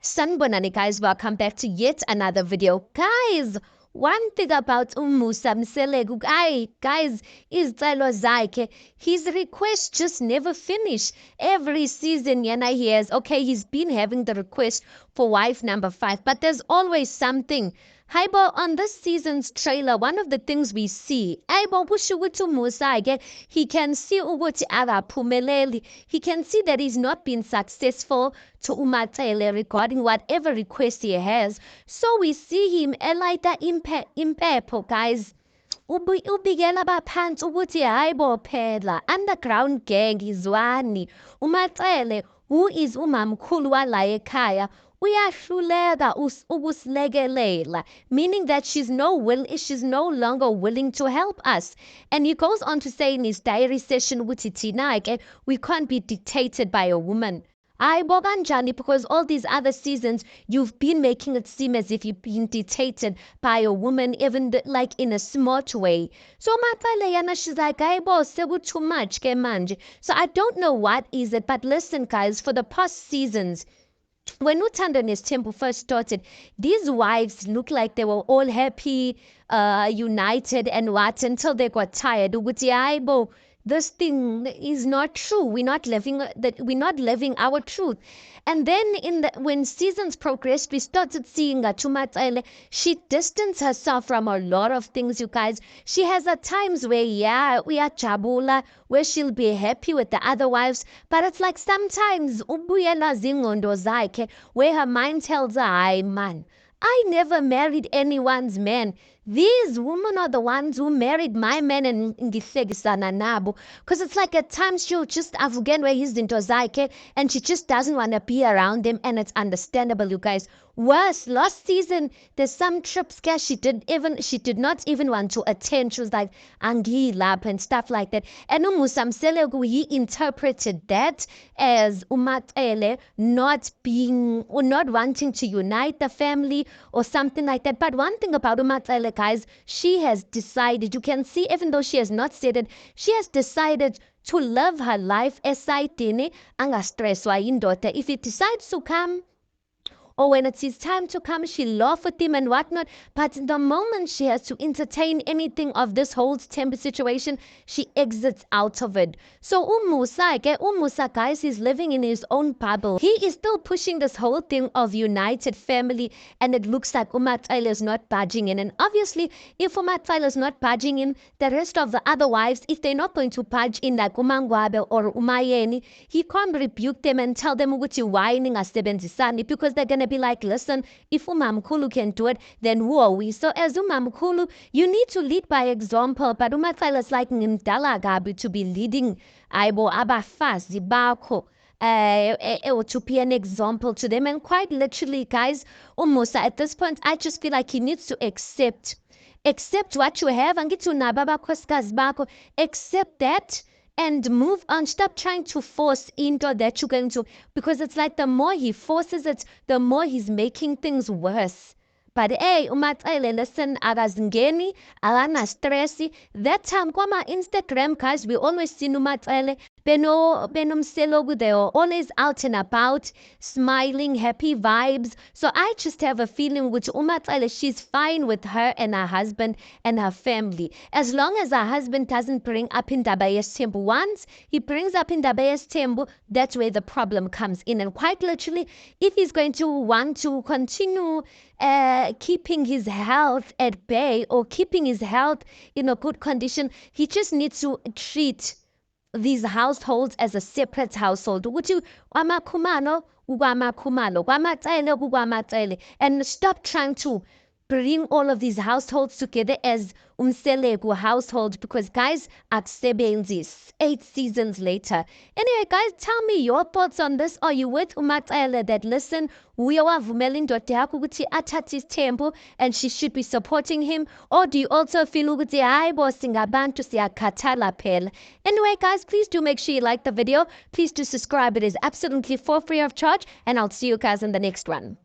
Sanibonani guys, welcome back to yet another video. Guys, one thing about Umusa Mseleku, guys, izicelo zakhe, his requests just never finish. Every season Yana hears, okay, he's been having the request for wife number 5, but there's always something. Haibo, on this season's trailer, one of the things we see, Aibo kusho ukuthi uMusa he can see ukuthi akaphumeleli. He can see that he's not been successful to uMatsele regarding whatever request he has. So we see him elayita impepho, guys. Ubikela abaphansi ukuthi hayibo phela underground gang izwani. uMatsele, who is umamkhulu wala ekhaya, uyahluleka ukusilekelela, meaning that she's no longer willing to help us. And he goes on to say in his diary session ukuthi thina we can't be dictated by a woman. Ayibo kanjani, because all these other seasons you've been making it seem as if you've been dictated by a woman, even like in a smart way. So Matsele yana, she's like, ayibo seku too much ke manje. So I don't know what is it, but listen guys, for the past seasons, when Uthando Nesthembu first started, these wives looked like they were all happy, united and what, until they got tired. Ukuthi hayibo, this thing is not true. We're not living our truth. And then when seasons progressed, we started seeing Matsele, she distanced herself from a lot of things, you guys. She has at times where, yeah, we are jabula, where she'll be happy with the other wives, but it's like sometimes ubuyela zingondo zakhe, where her mind tells her, "Ay man, I never married anyone's man. These women are the ones who married my men and ngihlekisana nabo." Because it's like at times she'll just avugen where he's into zake and she just doesn't want to be around them, and it's understandable, you guys. Worse, last season there's some trips she did not even want to attend. She was like angilap and stuff like that. And uMusa Mseleku, he interpreted that as uMatsele not wanting to unite the family or something like that. But one thing about uMatsele, guys, she has decided, you can see, even though she has not said it, she has decided to live her life esayidini angastresswa yindoda. If it decides to come, or when it's his time to come, she laugh with him and whatnot. But the moment she has to entertain anything of this whole temper situation, she exits out of it. So Umusa, guys, he's living in his own bubble. He is still pushing this whole thing of united family, and it looks like uMatsele is not budging in. And obviously, if uMatsele is not budging in, the rest of the other wives, if they're not going to budge in, like uMangwabe or uMayeni, he can't rebuke them and tell them ukuthi whining asebenzisani, because they're gonna be like, listen, if uMamkhulu can do it, then who are we? So as uMamkhulu, you need to lead by example. But uMatsele is like ngimdala kabi to be leading ayibo abafazi bakho, to be an example to them. And quite literally, guys, Umusa, at this point, I just feel like he needs to accept what you have. Angithi unabo abakhosikazi bakho, accept that and move on. Stop trying to force into that you're going to, because it's like the more he forces it, the more he's making things worse. But hey, uMatsele, listen, akazingeni, akana stressi. That time kwama Instagram, guys, we always see uMatsele benomseloku, they are always out and about, smiling, happy vibes. So I just have a feeling which uMatsele, she's fine with her and her husband and her family, as long as her husband doesn't bring up indaba yesithembu. Once he brings up indaba yesithembu, that's where the problem comes in. And quite literally, if he's going to want to continue keeping his health at bay, or keeping his health in a good condition, he just needs to treat these households as a separate household. Ukuthi kwamakhumalo ukwamakhumalo, kwaMatsele ukwaMatsele, and stop trying to bring all of these households together as Mseleku household, because guys, akusebenzi 8 seasons later. Anyway, guys, tell me your thoughts on this. Are you with uMatsele that, listen, uyawavumela indoda yakho ukuthi athathe isithembu and she should be supporting him? Or do you also feel ukuthi hayibo singabantu siyakhathala phela? Anyway, guys, please do make sure you like the video. Please do subscribe. It is absolutely for free of charge, and I'll see you guys in the next one.